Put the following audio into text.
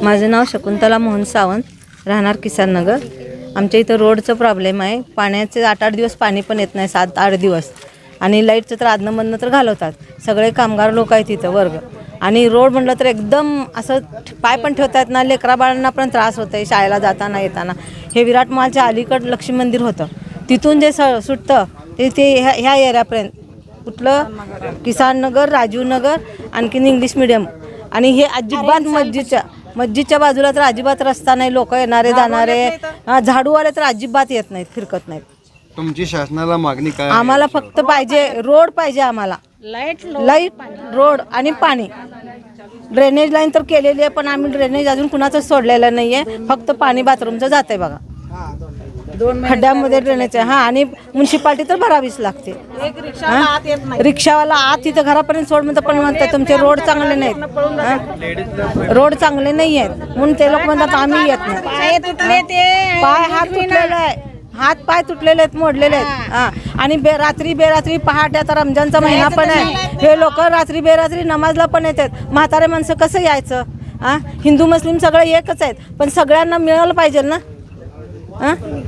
माझं नाव शकुंतला मोहन सावंत, राहणार किसान नगर. आमच्या इथं रोडचं प्रॉब्लेम आहे. पाण्याचे 8-8 दिवस पाणी पण येत नाही, 7-8 दिवस. आणि लाईटचं तर आदनमधनं तर घालवतात. सगळे कामगार लोक आहेत तिथं वर्ग. आणि रोड म्हटलं तर एकदम असं पाय पण ठेवतात ना, लेकरा बाळांना पण त्रास होतं आहे शाळेला जाताना येताना. हे विराट मॉलच्या अलीकडं लक्ष्मी मंदिर होतं, तिथून जे सुटतं ते ह्या एरियापर्यंत कुठलं किसान नगर, राजीव नगर, आणखीन इंग्लिश मिडियम. आणि हे अजिबात मस्जिदच्या बाजूला तर अजिबात रस्ता नाही. लोक येणारे जाणारे, झाडूवाले तर अजिबात येत नाहीत, फिरकत नाहीत. तुमची शासनाला मागणी काय? आम्हाला फक्त पाहिजे रोड पाहिजे, आम्हाला लाईट, रोड आणि पाणी. ड्रेनेज लाईन तर केलेली आहे, पण आम्ही ड्रेनेज अजून कुणाचंच सोडलेलं नाही आहे. फक्त पाणी बाथरूमचं जात आहे बघा, खड्ड्यामध्ये ड्रेनेज आहे. आणि म्युन्सिपाल्टी तर भरावीच लागते. रिक्षावाला आत तिथं घरापर्यंत सोड म्हणतात, पण म्हणतात तुमचे रोड चांगले नाहीत, रोड चांगले नाही आहेत म्हणून ते लोक म्हणतात आम्ही येत नाही. पाय हात तुटलेले आहे, हात पाय तुटलेले आहेत, मोडलेले आहेत. आणि रात्री बेरात्री पहाटे, आता रमजानचा महिना पण आहे, हे लोक रात्री बेरात्री नमाजला पण येतात. म्हातारे माणसं कसं यायचं? हिंदू मुस्लिम सगळे एकच आहेत, पण सगळ्यांना मिळालं पाहिजे ना.